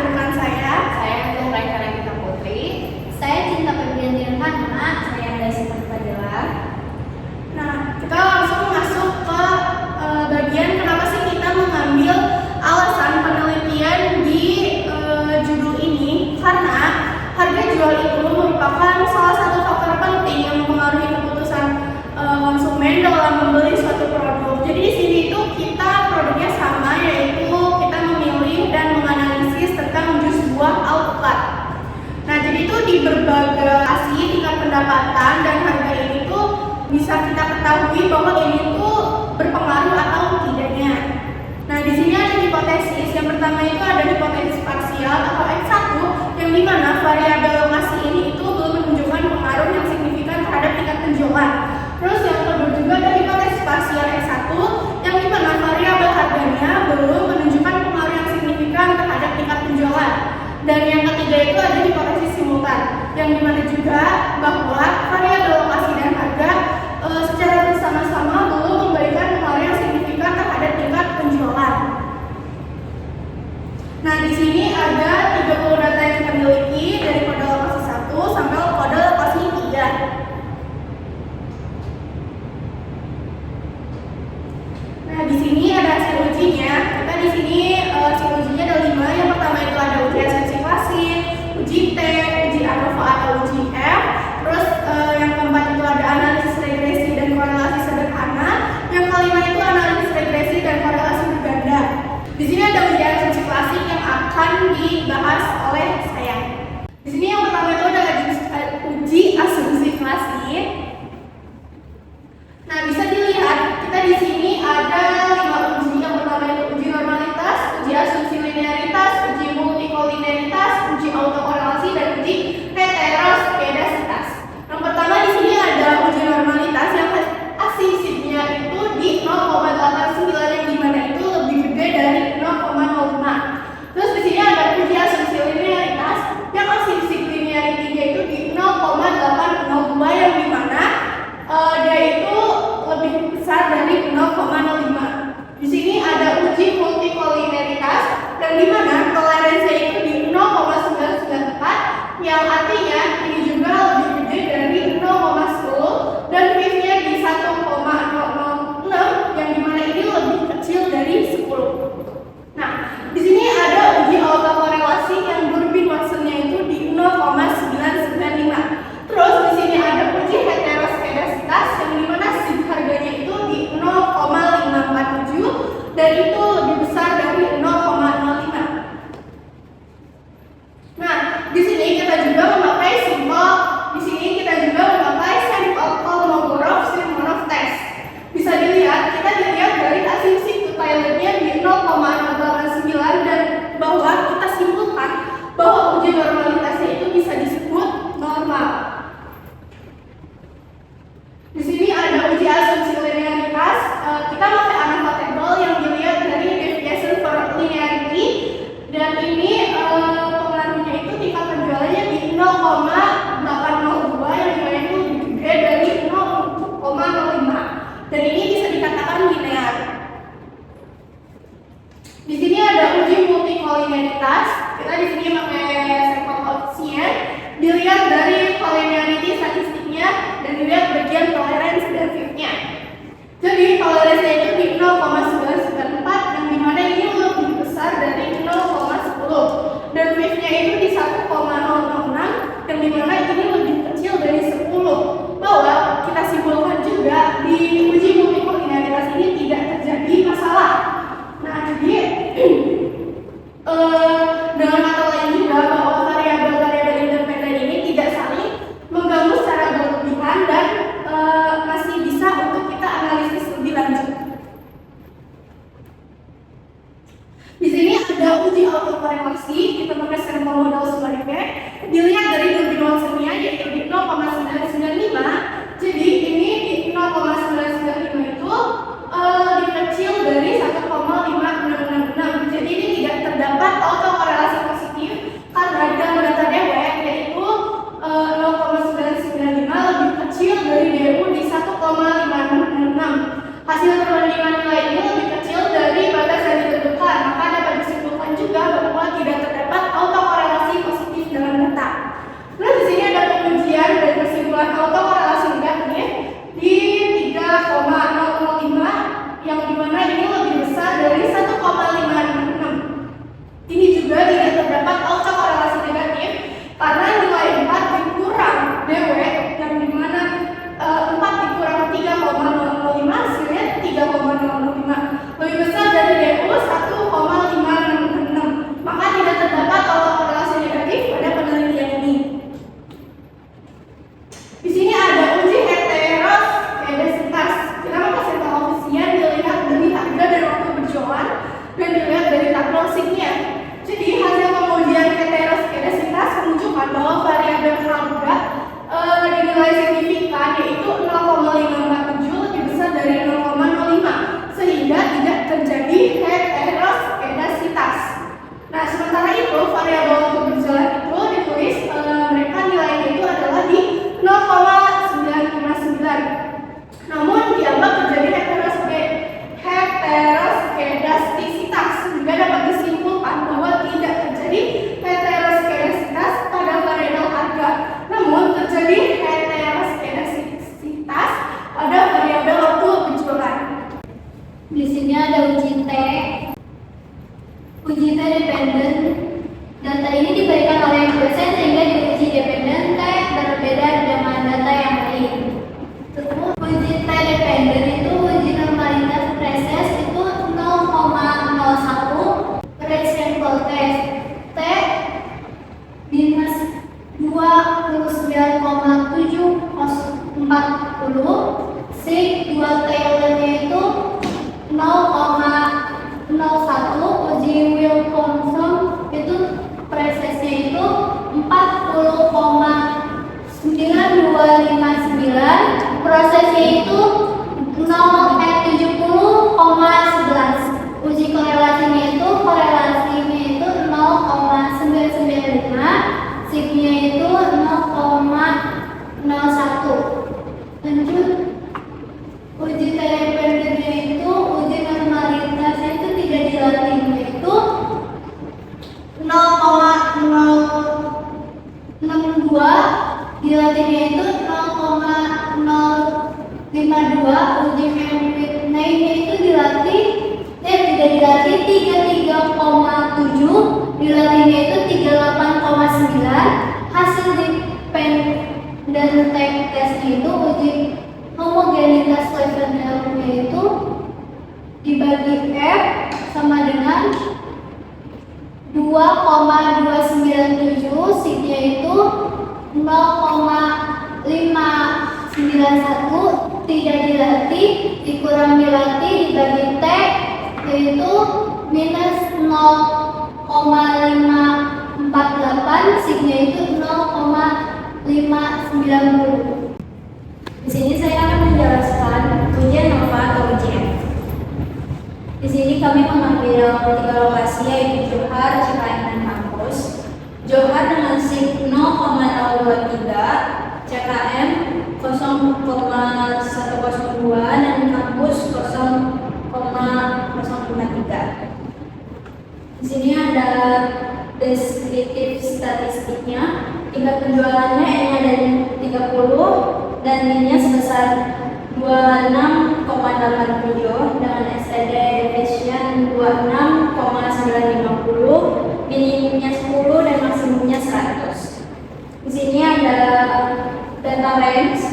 dengan saya Nuhra Karagita Putri. Saya Cinta Febrianti Hana. Saya Daisy Fadila. Nah, kita langsung masuk ke bagian kenapa sih kita mengambil alasan penelitian di judul ini, karena harga jual itu merupakan salah satu faktor penting yang mempengaruhi keputusan konsumen dalam membeli suatu produk. Jadi di sini itu kita produknya sama, yaitu kita memilih dan menganalisis tentang jus buah alpukat. Nah, jadi itu di berbagai lokasi tingkat pendapatan dan harga ini tuh bisa kita ketahui bahwa ini tuh berpengaruh atau tidaknya. Nah, di sini ada hipotesis. Yang pertama itu ada hipotesis parsial atau X1, yang dimana variabel lokasi ini itu belum menunjukkan pengaruh yang signifikan terhadap tingkat penjualan. Terus yang kedua juga ada hipotesis parsial X1, yang dimana variabel harganya belum menunjukkan pengaruh yang signifikan terhadap tingkat penjualan. Dan yang ketiga itu ada hipotesis simultan, yang dimana juga bahwa variabel lokasi dan harga secara bersama-sama belum memberikan pengaruh yang signifikan terhadap tingkat penjualan. Nah, di sini ada 30 data yang kita miliki dari kode lokasi 1 sampai kode lokasi 3. Nah, di sini ada hasil ujinya. Kita di sini hasil ujinya ada 5. Yang pertama itu ada uji esensi klasik, uji T, uji ANOVA atau uji F. Terus yang keempat itu ada analisis regresi dan korelasi sederhana. Yang kelima itu analisis regresi dan korelasi berganda. Di sini ada uji asumsi klasik yang akan dibahas oleh saya. Di sini yang pertama itu ada uji asumsi klasik. Nah, bisa dilihat kita di sini ada 5 uji. Yang pertama itu uji normalitas, uji asumsi linearitas, uji multikolinearitas, uji autokorelasi dan uji heteroskedasitas. Yang pertama di sini ada uji normalitas yang asumsinya itu di 0,89, yang dimana itu lebih gede dari 0,05. Terus di sini ada uji asumsi linearitas yang asumsi linearitinya itu di 0,802, yang dimana dia itu lebih besar dari 0,05. Di sini ada uji multikolinearitas yang dimana toleransinya itu di 0,994, yang artinya ini juga lebih gede dari 0,10, dan V-nya di 1,006, yang dimana ini lebih kecil dari 10. Nah, di sini ada uji autokorelasi yang Durbin Watsonnya itu di 0,995. Terus di sini ada uji heteroskedasitas yang dimana sig harganya itu di 0,547, dan itu lebih besar dari 0,05. Nah, di sini kita juga memakai simbol. Di sini kita juga memakai sampel Kolmogorov-Smirnov test. Bisa dilihat, kita dilihat dari asumsi totalnya di 0,089, dan bahwa kita simpulkan bahwa uji normalitasnya itu bisa disebut normal. Di sini ada uji asumsi linearitas. Kita pakai ANOVA table yang dilihat dari deviation for linearity, dan ini pengaruhnya itu tingkat penjualannya di 0,802, yang dimana itu lebih gede dari 0,05, dan ini bisa dikatakan linear. Di sini ada uji multikolinearitas. Kita di sini pakai sampel koefisien, dilihat dari collinearity statistiknya, dan dilihat bagian toleransi dan V-nya. Jadi toleransinya itu di 0,994, yang dimana ini lebih besar dari 0,10, dan V-nya itu di 1,006, yang dimana ini lebih kecil dari 10. Bahwa kita simpulkan juga di uji multikolinearitas ini tidak terjadi masalah. Nah, jadi dengan kata lain juga bahwa variabel-variabel independen ini tidak saling mengganggu secara berlebihan, dan masih bisa untuk kita analisis lebih lanjut. Di sini ada uji autokorelasi. Kita pakai sampel modal sebaliknya, dilihat dari Durbin Watsonnya yaitu di 0,995. Jadi ini di 0,995 itu lebih kecil dari 1,5666. Jadi ini tidak terdapat autokorelasi positif, karena dalam data DW yaitu 0,995 lebih kecil dari DU di 1,5666. Hasil perbandingan nilai ini lebih kecil dari batas yang ditentukan, maka dapat disimpulkan juga bahwa tidak terdapat 40, sig 2 Thailandnya itu 0,01, uji Wilcoxon itu presesnya itu 40,9259, prosesnya itu 70,11, uji korelasinya itu 0,995, signya itu 0,01. Lanjut, uji telependernya itu uji normalitasnya itu tidak dilatihnya itu 0,062, dilatihnya itu 0,052, uji Whitney-nya itu tidak dilatih 33,7, dilatihnya itu 38,9, hasil dependent testnya itu uji homogenitas Leventhal-nya itu dibagi F sama dengan 2,297, signya itu 0,591, tidak dilatih dikurang dilatih dibagi T yaitu minus 0,548, signya itu 0,590. Di sini saya akan menjelaskan ujian NOVA atau ujian. Di sini kami mengambil 3 lokasi yaitu Johar, CKM, dan kampus. Johar dengan sig 0,023, CKM 0,102, dan kampus 0,053. Di sini ada deskriptif statistiknya. Tingkat penjualannya N-nya dari 30 dan N-nya sebesar 26,87 dengan STD efisien 26,950, minimumnya 10 dan maksimumnya 100. Di sini ada data range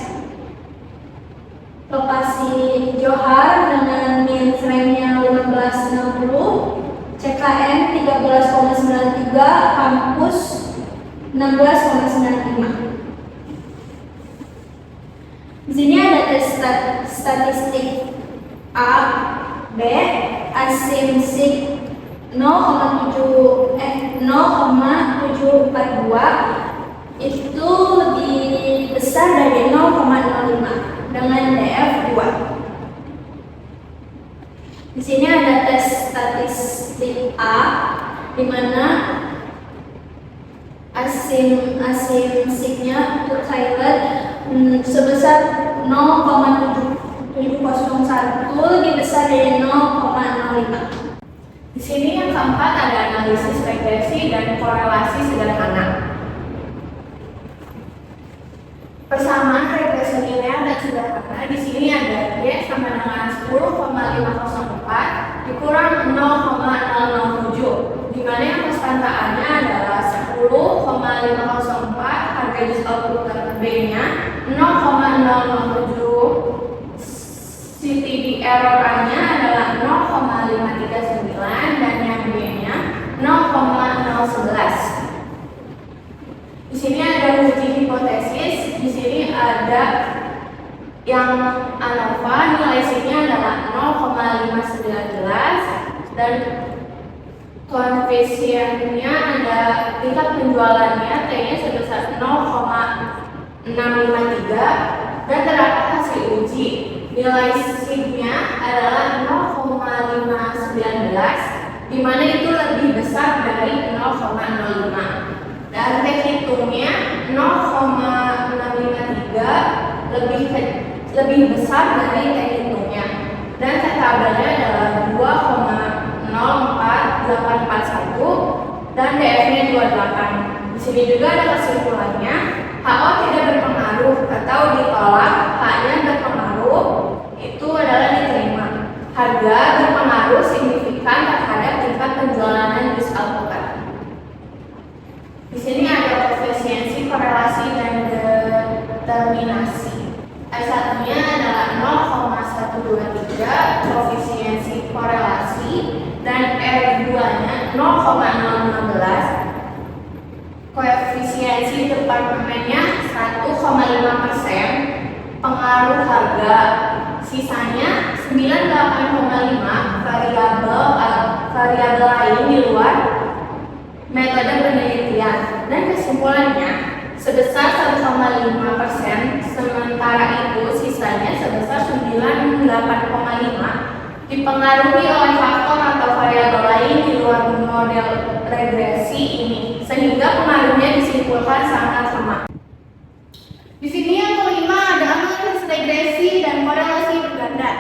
lokasi Johar dengan min rank-nya 1560, CKM 13,93, kampus 16,95. Di sini ada tes statistik A, B, asimsik 0,742 itu lebih besar dari 0,05 dengan DF 2. Di sini ada tes statistik A di mana asimsiknya untuk Thailand sebesar 0,701, lebih besar dari 0,05. Di sini yang keempat ada analisis regresi dan korelasi sederhana. Persamaan regresi linear dan sederhana. Di sini ada Y sama dengan 10,504 dikurang 0,007, di mana yang konstantaannya adalah 10,504, harga just output B-nya 0,007, CTD error A-nya adalah 0,539 dan yang B-nya 0,011. Di sini ada uji hipotesis. Di sini ada yang ANOVA, nilai C-nya adalah 0,519 dan koefisiennya ada tingkat penjualannya T-nya sebesar 0,653 dan terdapat hasil uji nilai signya adalah 0,519, di mana itu lebih besar dari 0,05 dan T hitungnya 0,653 lebih besar dari T hitungnya dan T tabelnya adalah 2,04841 dan DF-nya 28. Di sini juga ada kesimpulannya, HO tidak berpengaruh atau ditolak, H-nya berpengaruh, itu adalah diterima. Harga berpengaruh signifikan terhadap tingkat penjualan jus alpukat. Di sini ada koefisiensi korelasi dan determinasi. S1-nya adalah 0,123 koefisiensi korelasi dan R2-nya 0,015. Koefisiensi departemennya 1,5%, pengaruh harga. Sisanya 98,5 variabel lain di luar metode penelitian. Dan kesimpulannya sebesar 1,5%, sementara itu sisanya sebesar 98,5 dipengaruhi oleh faktor atau variabel lain di luar model regresi ini, sehingga pengaruhnya disimpulkan sangat lemah. Di sini yang kelima ada analisis regresi dan korelasi berganda.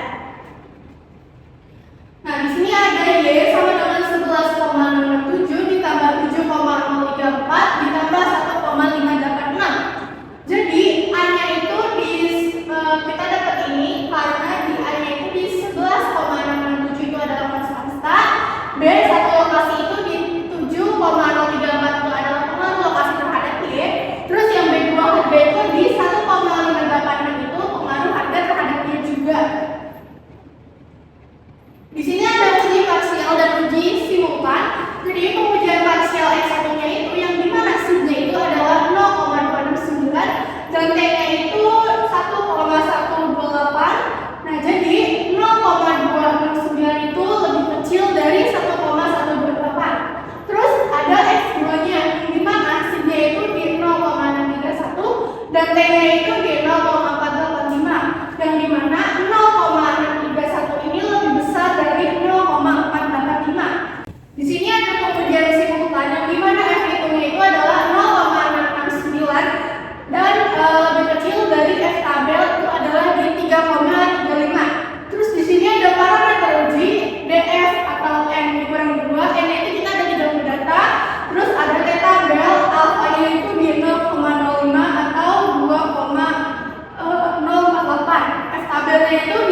Nah, di sini ada Y sama dengan 11,67 ditambah 7,034 ditambah 1,586. Jadi A-nya itu kita dapat ini karena di A-nya itu di 11,667 itu adalah konstanta, B satu lokasi itu di 7,034 itu adalah pengaruh lokasi terhadap Y, terus yang B2 B itu di 1,586 itu pengaruh harga terhadap Y juga. Di sini ada uji parsial dan uji simultan. Jadi pengujian parsial X1-nya itu yang dimana S-nya itu adalah 0,269 dan T-nya itu 1,128. Nah, jadi 0,269 itu lebih kecil dari 1,128. Terus ada X2-nya di mana S-nya itu di 0,631 dan T-nya itu di 0,485. Yang di mana 0,631 ini lebih besar dari 0,485. Di sini ada pengujian simultan yang di mana F-hitungnya itu adalah 0,669 dan lebih kecil dari F tabel itu adalah di 3,35. Terus di sini ada parameter uji DF atau N dikurang 2, N itu kita ada di dalam data. Terus ada T tabel alfanya itu di 0,05 atau 2,048. F tabelnya itu